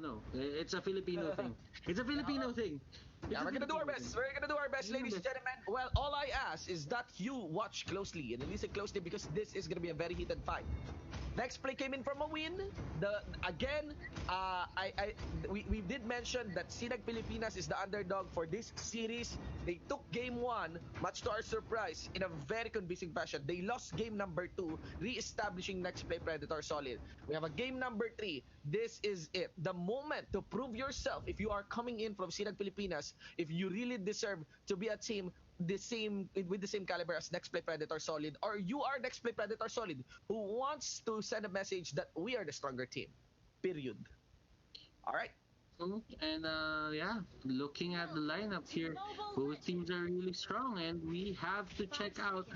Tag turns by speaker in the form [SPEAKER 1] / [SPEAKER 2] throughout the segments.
[SPEAKER 1] no. It's a Filipino thing. It's a Filipino thing.
[SPEAKER 2] Yeah, we're gonna do our best. We're gonna do our best, ladies and gentlemen. Well, all I ask is that you watch closely and listen closely because this is gonna be a very heated fight. Next play came in from a win. The again, we did mention that Sinag Pilipinas is the underdog for this series. They took game one, much to our surprise, in a very convincing fashion. They lost game number two, re-establishing next play Predator solid. We have a game number three. This is it. The moment to prove yourself if you are coming in from Sinag Pilipinas, if you really deserve to be a team with the same caliber as Next Play Predator Solid, or you are Next Play Predator Solid who wants to send a message that we are the stronger team. Period. All right.
[SPEAKER 1] And yeah, looking at the lineup here, both teams are really strong, and we have to check out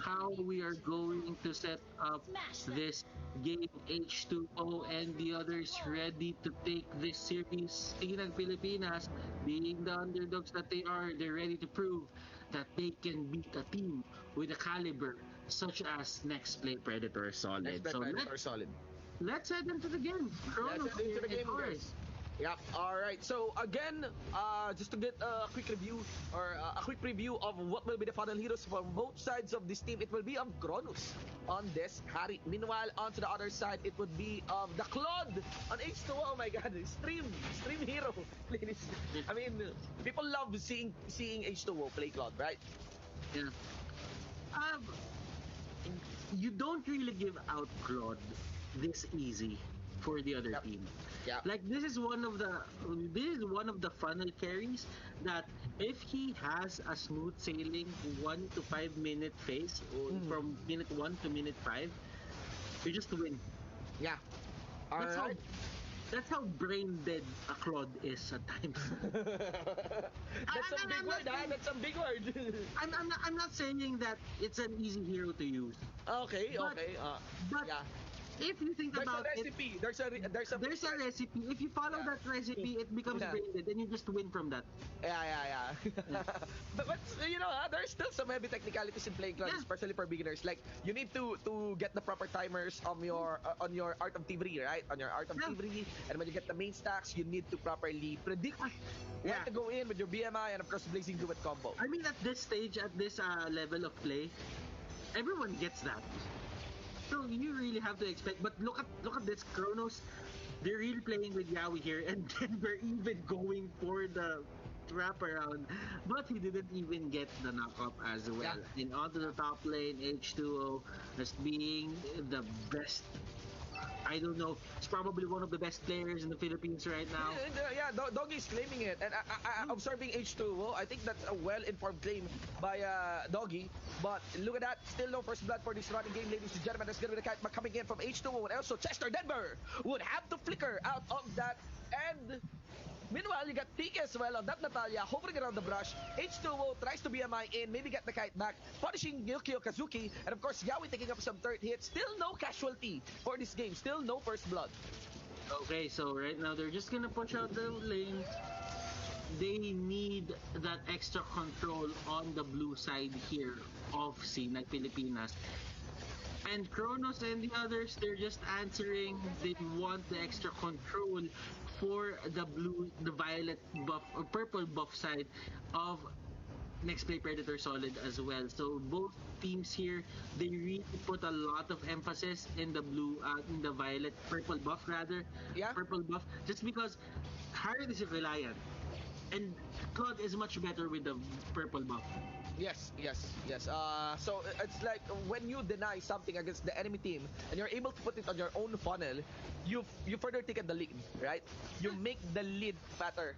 [SPEAKER 1] how we are going to set up this game. H2O and the others ready to take this series. Sinag Pilipinas, being the underdogs that they are, they're ready to prove that they can beat a team with a caliber such as Next Play Predator Solid.
[SPEAKER 2] Next Play Predator Solid.
[SPEAKER 1] Let's head into the game.
[SPEAKER 2] Let's head into the game, guys. Yep. All right. So again, just to get a quick review or a quick preview of what will be the final heroes from both sides of this team, it will be of Cronus on this Harry. Meanwhile, onto the other side, it would be of the Claude on H2O. Oh my God, stream hero. I mean, people love seeing H2O play Claude, right?
[SPEAKER 1] Yeah. You don't really give out Claude this easy for the other team.
[SPEAKER 2] Yeah.
[SPEAKER 1] Like this is one of the funnel carries that if he has a smooth sailing 1 to 5 minute phase from minute 1 to minute 5, you just win.
[SPEAKER 2] Yeah.
[SPEAKER 1] That's how brain dead a Claude is at times.
[SPEAKER 2] That's a big word, huh? That's a big word.
[SPEAKER 1] I'm not saying that it's an easy hero to use.
[SPEAKER 2] Okay.
[SPEAKER 1] But
[SPEAKER 2] yeah.
[SPEAKER 1] If you think about
[SPEAKER 2] it, there's a
[SPEAKER 1] recipe. If you follow that recipe, it becomes braided, and you just win from that.
[SPEAKER 2] Yeah. but you know, there's still some heavy technicalities in playing Claude, especially for beginners. Like you need to get the proper timers on your Art of Thievery, right? On your Art of Thievery, and when you get the main stacks, you need to properly predict when to go in with your BMI and of course Blazing Duet combo.
[SPEAKER 1] I mean, at this stage, at this level of play, everyone gets that. So you really have to expect. But look at this Cronus. They're really playing with Yawi here, and then we're even going for the wraparound. But he didn't even get the knock-up as well. Yeah. And onto the top lane, H2O as being the best. I don't know. It's probably one of the best players in the Philippines right now.
[SPEAKER 2] Yeah, Doggy's claiming it. And observing H2O, I think that's a well-informed claim by Doggy. But look at that. Still no first blood for this running game, ladies and gentlemen. That's going to be the cat coming in from H2O. And also Chester Denver would have to flicker out of that. And meanwhile, you got Tiki as well on that Natalia hovering around the brush. H2O tries to BMI in, maybe get the kite back, punishing Yukio Kazuki. And of course, Yawi taking up some third hit. Still no casualty for this game. Still no first blood.
[SPEAKER 1] Okay, so right now they're just gonna push out the lane. They need that extra control on the blue side here of Sinag Pilipinas. And Kronos and the others, they're just answering. They want the extra control for the violet buff or purple buff side of Next Play Predator Solid as well. So both teams here, they really put a lot of emphasis in the purple buff rather.
[SPEAKER 2] Yeah.
[SPEAKER 1] Purple buff. Just because Harry is reliant. And Claude is much better with the purple buff.
[SPEAKER 2] Yes. So it's like when you deny something against the enemy team and you're able to put it on your own funnel, you further ticket the lead, right? You make the lead fatter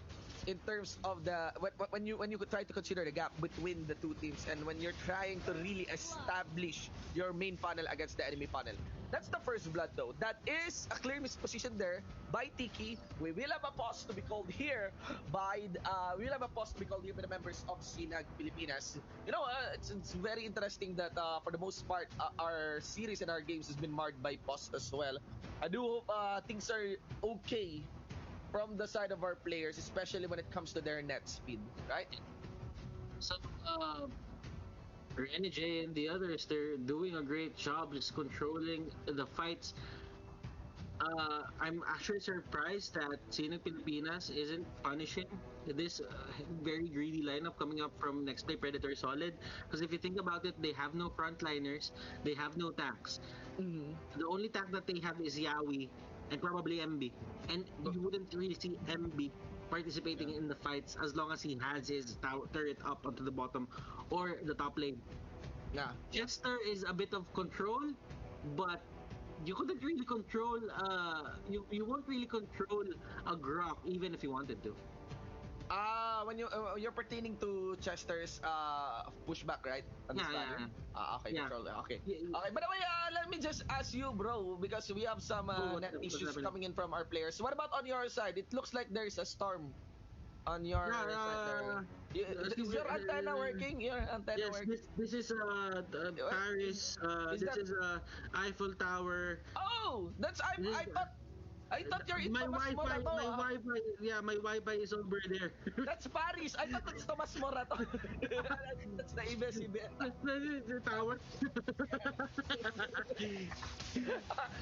[SPEAKER 2] in terms of the when you try to consider the gap between the two teams and when you're trying to really establish your main funnel against the enemy funnel. That's the first blood though. That is a clear misposition there by Tiki. We will have a pause to be called here by the members of Sinag Pilipinas. You know, it's very interesting that for the most part our series and our games has been marred by pause as well. I do hope things are okay from the side of our players, especially when it comes to their net speed, right?
[SPEAKER 1] So, NJ and the others, they're doing a great job just controlling the fights. I'm actually surprised that Sinag Pilipinas isn't punishing this very greedy lineup coming up from Nexplay Predator Solid. Because if you think about it, they have no frontliners, they have no tanks.
[SPEAKER 2] Mm-hmm.
[SPEAKER 1] The only tank that they have is Yawi and probably MB. And you wouldn't really see MB participating in the fights as long as he has his turret up onto the bottom or the top lane.
[SPEAKER 2] Yeah.
[SPEAKER 1] Chester is a bit of control, but you couldn't really control you won't really control a Grok even if you wanted to.
[SPEAKER 2] When you're pertaining to Chester's pushback, right?
[SPEAKER 1] Yeah,
[SPEAKER 2] Understanding?
[SPEAKER 1] yeah,
[SPEAKER 2] Okay,
[SPEAKER 1] yeah.
[SPEAKER 2] control. Okay.
[SPEAKER 1] Yeah, yeah.
[SPEAKER 2] Okay. By the way, let me just ask you, bro, because we have some
[SPEAKER 1] Oh,
[SPEAKER 2] net
[SPEAKER 1] what's
[SPEAKER 2] issues
[SPEAKER 1] happening?
[SPEAKER 2] coming in from our players. What about on your side? It looks like there's a storm on your
[SPEAKER 1] Yeah,
[SPEAKER 2] side there.
[SPEAKER 1] see,
[SPEAKER 2] Is your antenna working? Your antenna
[SPEAKER 1] yes,
[SPEAKER 2] working?
[SPEAKER 1] this is
[SPEAKER 2] What
[SPEAKER 1] Paris.
[SPEAKER 2] is
[SPEAKER 1] This
[SPEAKER 2] that?
[SPEAKER 1] is Eiffel Tower.
[SPEAKER 2] Oh, that's
[SPEAKER 1] This is
[SPEAKER 2] I thought you're in
[SPEAKER 1] my
[SPEAKER 2] Tomas
[SPEAKER 1] Wi-Fi.
[SPEAKER 2] Morato.
[SPEAKER 1] My Wi-Fi. Yeah, my Wi-Fi is over there.
[SPEAKER 2] That's Paris. I thought that's Tomas Morato. That's the ABS-CBN.
[SPEAKER 1] Yes, the tower.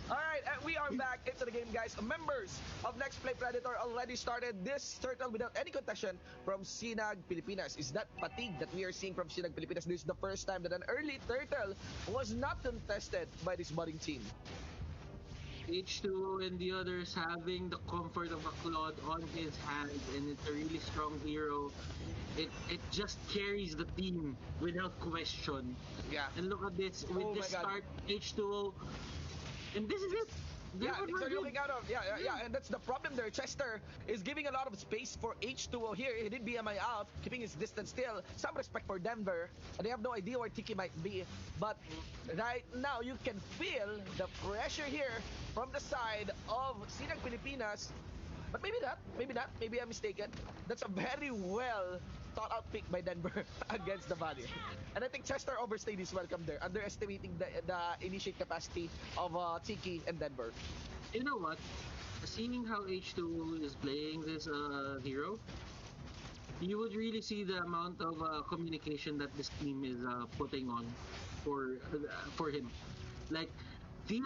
[SPEAKER 2] All right, and we are back into the game, guys. Members of Next Play Predator already started this turtle without any contention from Sinag Pilipinas. Is that fatigue that we are seeing from Sinag Pilipinas? This is the first time that an early turtle was not contested by this budding team.
[SPEAKER 1] H2O and the others having the comfort of a Claude on his hand, and it's a really strong hero. It just carries the team without question.
[SPEAKER 2] Yeah.
[SPEAKER 1] And look at this with
[SPEAKER 2] Oh
[SPEAKER 1] this
[SPEAKER 2] my God.
[SPEAKER 1] start H2O, and this is it. They're
[SPEAKER 2] Yeah, things are
[SPEAKER 1] converted.
[SPEAKER 2] looking out of and that's the problem there. Chester is giving a lot of space for H2O here. He did BMI out, keeping his distance still. Some respect for Denver. They have no idea where Tiki might be, but right now you can feel the pressure here from the side of Sinag Pilipinas. But maybe not, maybe I'm mistaken. That's a very well thought out pick by Denver against the Valley. And I think Chester overstayed his welcome there, underestimating the initiate capacity of Tiki and Denver.
[SPEAKER 1] You know what? Seeing how H2O is playing this hero, you would really see the amount of communication that this team is putting on for him. Like he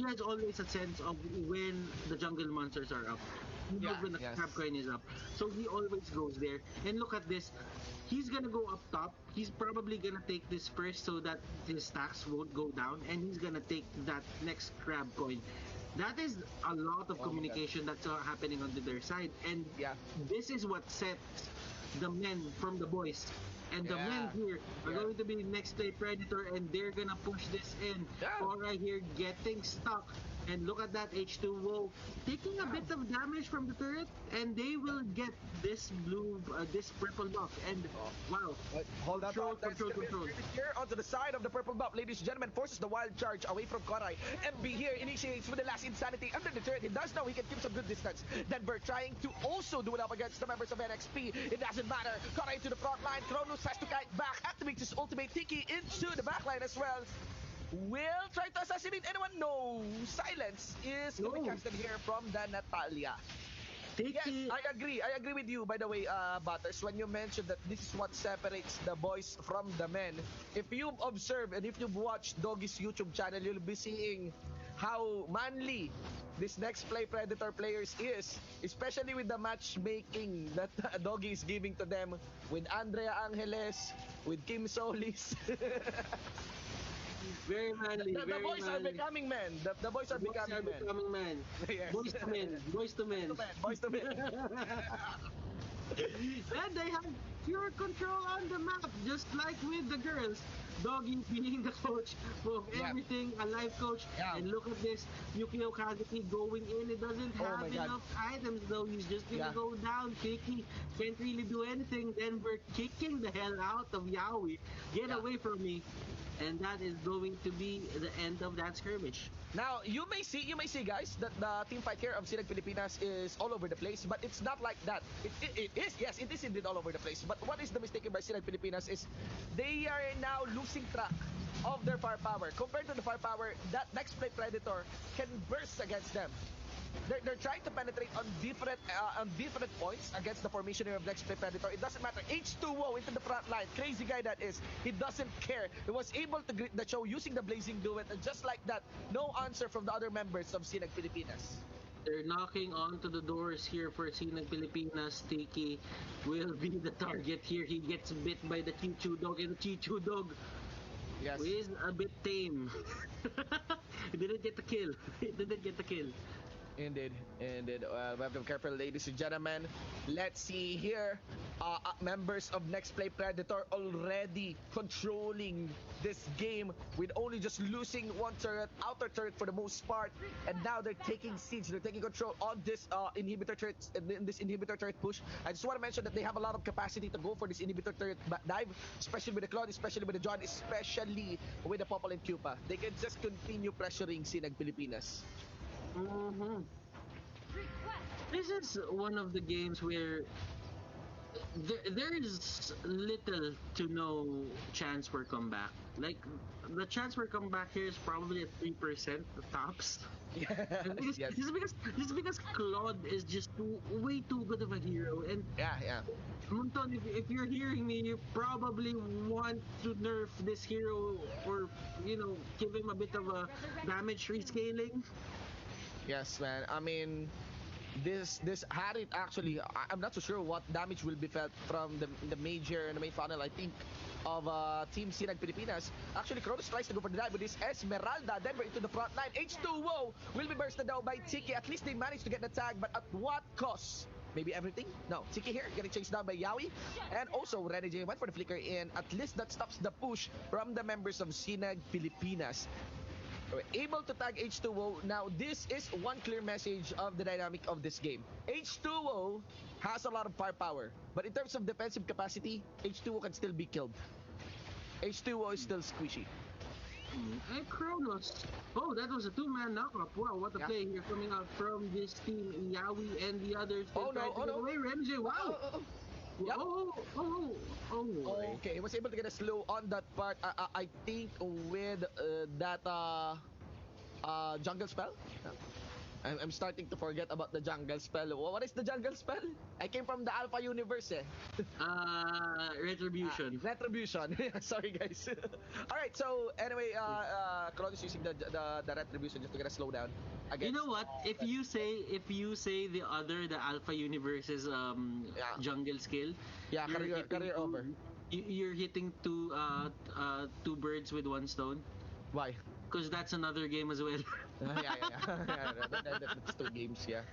[SPEAKER 1] has always a sense of when the jungle monsters are up. He knows
[SPEAKER 2] Yeah,
[SPEAKER 1] when the
[SPEAKER 2] yes.
[SPEAKER 1] crab coin is up. So he always goes there. And look at this. He's gonna go up top. He's probably gonna take this first so that his stacks won't go down. And he's gonna take that next crab coin. That is a lot of
[SPEAKER 2] Oh my God.
[SPEAKER 1] communication that's happening on their side. And
[SPEAKER 2] Yeah.
[SPEAKER 1] this is what sets the men from the boys. And the men
[SPEAKER 2] Yeah.
[SPEAKER 1] here are
[SPEAKER 2] Yeah.
[SPEAKER 1] going to be next day Predator, and they're gonna push this in.
[SPEAKER 2] Yeah.
[SPEAKER 1] Cora here getting stuck. And look at that H2O taking a bit of damage from the turret, and they will get this this purple buff. And wow,
[SPEAKER 2] Hold that
[SPEAKER 1] control,
[SPEAKER 2] thought. That's
[SPEAKER 1] control,
[SPEAKER 2] gonna be
[SPEAKER 1] control.
[SPEAKER 2] here onto the side of the purple buff. Ladies and gentlemen, forces the wild charge away from Korai. MB here initiates with the last insanity under the turret. He does know he can keep some good distance. Denver trying to also do it up against the members of NXP. It doesn't matter. Korai to the front line. Kronos has to kite back. Activates his ultimate. Tiki into the back line as well. Will try to assassinate anyone? No. Silence is
[SPEAKER 1] No.
[SPEAKER 2] coming casted here from the Natalia. Yes,
[SPEAKER 1] Tiki,
[SPEAKER 2] I agree. I agree with you, by the way, Butters, when you mentioned that this is what separates the boys from the men. If you've observed and if you've watched Doggy's YouTube channel, you'll be seeing how manly this next play Predator players is, especially with the matchmaking that Doggy is giving to them with Andrea Angeles, with Kim Solis.
[SPEAKER 1] very manly,
[SPEAKER 2] The
[SPEAKER 1] very
[SPEAKER 2] boys are
[SPEAKER 1] manly.
[SPEAKER 2] becoming men. The boys are
[SPEAKER 1] Boys
[SPEAKER 2] becoming
[SPEAKER 1] are
[SPEAKER 2] men.
[SPEAKER 1] becoming men.
[SPEAKER 2] Yes.
[SPEAKER 1] Boys to men. Boys to men.
[SPEAKER 2] Boys to men.
[SPEAKER 1] And they have pure control on the map, just like with the girls. Doggy being the coach of
[SPEAKER 2] Yeah.
[SPEAKER 1] everything, a life coach.
[SPEAKER 2] Yeah.
[SPEAKER 1] And look at this, Yukio Kazuki going in. It doesn't
[SPEAKER 2] Oh
[SPEAKER 1] have
[SPEAKER 2] my God.
[SPEAKER 1] enough items though. He's just gonna
[SPEAKER 2] Yeah.
[SPEAKER 1] go down. Tiki can't really do anything. Denver kicking the hell out of Yaoi. Get
[SPEAKER 2] Yeah.
[SPEAKER 1] away from me. And that is going to be the end of that skirmish.
[SPEAKER 2] Now, you may see, guys, that the team fight here of Sinag Pilipinas is all over the place, but it's not like that. It is, yes, it is indeed all over the place. But what is the mistake by Sinag Pilipinas is they are now losing track of their firepower. Compared to the firepower, that next play Predator can burst against them. they're trying to penetrate on different points against the formation of Nexplay Predator. It doesn't matter. H2O into the front line. Crazy guy that is. He doesn't care. He was able to greet the show using the Blazing Duet, and just like that, no answer from the other members of Sinag Pilipinas.
[SPEAKER 1] They're knocking onto the doors here for Sinag Pilipinas. Tiki will be the target here. He gets bit by the Chichu dog, and the Chichu dog
[SPEAKER 2] Yes.
[SPEAKER 1] is a bit tame. He didn't get the kill. He didn't get the kill.
[SPEAKER 2] Indeed, indeed. We have to be careful, ladies and gentlemen. Let's see here. Members of Nexplay Predator already controlling this game with only just losing one turret, outer turret for the most part, and now they're taking siege. They're taking control on this inhibitor turret, in this inhibitor turret push. I just want to mention that they have a lot of capacity to go for this inhibitor turret dive, especially with the Claude, especially with the John, especially with the Popol and Cupa. They can just continue pressuring Sinag Pilipinas.
[SPEAKER 1] Mm-hmm. This is one of the games where there is little to no chance for comeback. Like, the chance for comeback here is probably at 3% tops. Because,
[SPEAKER 2] Yes.
[SPEAKER 1] just because Claude is just way too good of a hero. And
[SPEAKER 2] Yeah.
[SPEAKER 1] Munton, if you're hearing me, you probably want to nerf this hero, or give him a bit of a damage rescaling.
[SPEAKER 2] Yes, man. I mean, this had it actually. I'm not so sure what damage will be felt from the major and the main funnel. I think of Team Sinag Pilipinas. Actually, Kronos tries to go for the dive with this Esmeralda. Denver into the front line. H2O will be bursted down by Tiki. At least they managed to get the tag, but at what cost? Maybe everything? No. Tiki here getting chased down by Yawi. And also, Renegade went for the flicker in. At least that stops the push from the members of Sinag Pilipinas. We're able to tag H2O. Now, this is one clear message of the dynamic of this game. H2O has a lot of firepower, but in terms of defensive capacity, H2O can still be killed. H2O is still squishy.
[SPEAKER 1] And Kronos. Oh, that was a two-man knockup. Wow, what a
[SPEAKER 2] Yeah.
[SPEAKER 1] play here coming out from this team. Yawi and the others.
[SPEAKER 2] Oh, no, oh, no.
[SPEAKER 1] Away, Renji. Wow.
[SPEAKER 2] Yep.
[SPEAKER 1] Oh.
[SPEAKER 2] Okay, was able to get a slow on that part. I think with that jungle spell. I'm starting to forget about the jungle spell. What is the jungle spell? I came from the Alpha universe, eh.
[SPEAKER 1] Retribution.
[SPEAKER 2] Retribution. Sorry, guys. All right. So anyway, Claude is using the retribution just to get a slowdown.
[SPEAKER 1] You know what? If you say the Alpha Universe's jungle skill,
[SPEAKER 2] Yeah, career over.
[SPEAKER 1] You're hitting two birds with one stone.
[SPEAKER 2] Why?
[SPEAKER 1] Because that's another game as well.
[SPEAKER 2] Yeah. That's two games. Yeah.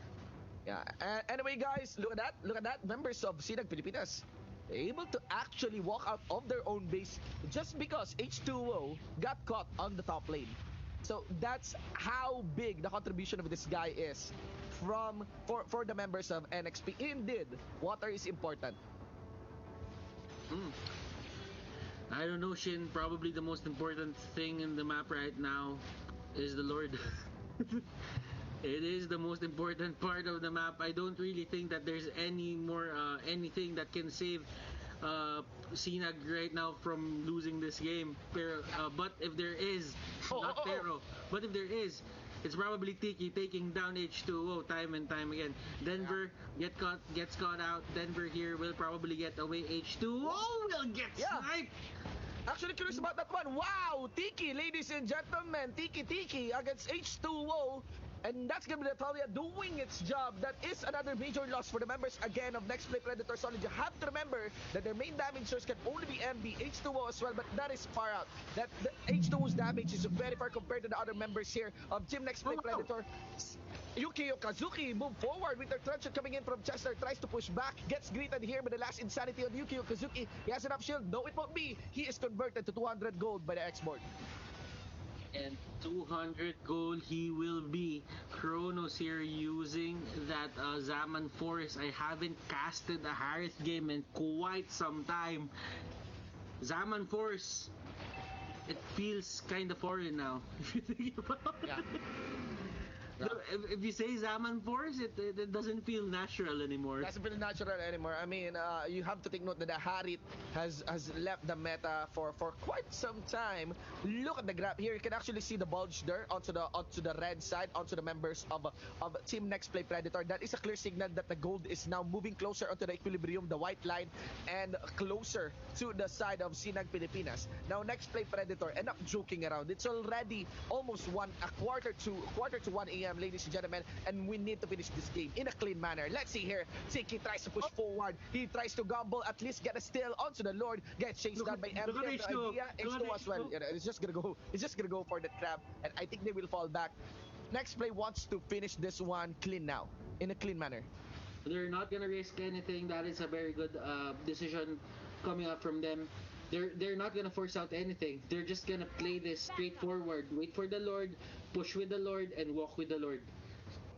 [SPEAKER 2] Anyway, guys, look at that. Members of Sinag Pilipinas able to actually walk out of their own base just because H2O got caught on the top lane. So that's how big the contribution of this guy is for the members of NXP. Indeed, water is important.
[SPEAKER 1] I don't know, Shin. Probably the most important thing in the map right now is the Lord. It is the most important part of the map. I don't really think that there's any more anything that can save Sinag right now from losing this game. But if there is, but if there is, it's probably Tiki taking down H2O time and time again. Denver gets caught out. Denver here will probably get away. H2O will get sniped.
[SPEAKER 2] Actually curious about that one. Wow, Tiki, ladies and gentlemen, Tiki against H2O. And that's gonna be the Talia doing its job. That is another major loss for the members again of Nexplay Predator Solid. You have to remember that their main damage source can only be MB, H2O as well, but that is far out. That the H2O's damage is very far compared to the other members here of Team Nexplay Predator. Yukio Kazuki move forward with their truncheon coming in from Chester, tries to push back, gets greeted here with the last insanity on Yukio Kazuki. He has enough shield. No, it won't be. He is converted to 200 gold by the export.
[SPEAKER 1] And 200 gold he will be. Kronos here using that Zaman Forest. I haven't casted a Harith game in quite some time. Zaman Force, it feels kind of foreign now. If you think about it.
[SPEAKER 2] Yeah.
[SPEAKER 1] If you say Zaman Force, it doesn't feel natural anymore.
[SPEAKER 2] Doesn't feel natural anymore. I mean, you have to take note that the Harit has left the meta for quite some time. Look at the graph here. You can actually see the bulge there onto the red side, onto the members of Team Nexplay Predator. That is a clear signal that the gold is now moving closer onto the equilibrium, the white line, and closer to the side of Sinag Pilipinas. Now Nexplay Predator, and not joking around. It's already almost a quarter to 1 a.m. ladies and gentlemen, and we need to finish this game in a clean manner. Let's see here. Tiki tries to push forward. He tries to gamble, at least get a steal onto the Lord. Gets chased down by
[SPEAKER 1] look at
[SPEAKER 2] MB.
[SPEAKER 1] H2O.
[SPEAKER 2] H2 as well. You know, it's just gonna go for the trap, and I think they will fall back. Next play wants to finish this one clean now, in a clean manner.
[SPEAKER 1] They're not gonna risk anything. That is a very good decision coming up from them. They're not gonna force out anything. They're just gonna play this straightforward. Wait for the Lord, push with the Lord, and walk with the Lord.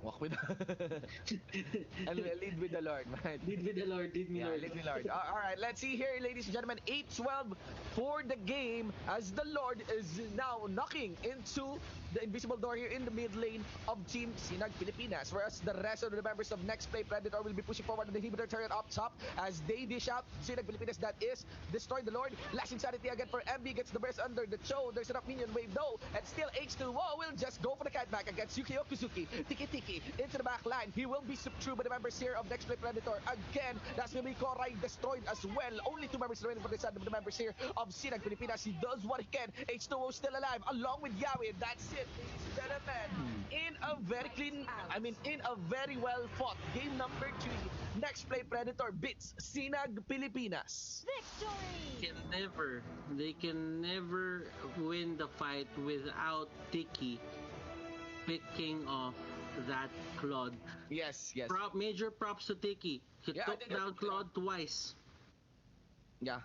[SPEAKER 2] Walk with and lead with the Lord, right?
[SPEAKER 1] Lead with the Lord, lead me
[SPEAKER 2] Yeah,
[SPEAKER 1] Lord.
[SPEAKER 2] lead with Lord. All right, let's see here, ladies and gentlemen. 8-12 for the game as the Lord is now knocking into the invisible door here in the mid lane of Team Sinag Pilipinas, whereas the rest of the members of Nexplay Predator will be pushing forward on the inhibitor turret up top as they dish out Sinag Pilipinas. That is destroy the Lord. Last insanity again for MB, gets the burst under the Cho. There's enough minion wave though, and still H2O will just go for the cat back against Yuki Okuzuki. Tiki into the back line. He will be subdued by the members here of Nexplay Predator. Again, that's going to be Koray destroyed as well. Only 2 members remaining for the side of the members here of Sinag Pilipinas. He does what he can. H2O still alive along with Yawin. That's it, ladies and gentlemen. In a very clean, in a very well fought game number 3, Nexplay Predator beats Sinag Pilipinas.
[SPEAKER 1] They can never win the fight without Tiki picking off that Claude.
[SPEAKER 2] Yes.
[SPEAKER 1] Major props to Tiki. He
[SPEAKER 2] Yeah, I
[SPEAKER 1] took
[SPEAKER 2] think
[SPEAKER 1] down Claude twice.
[SPEAKER 2] Yeah.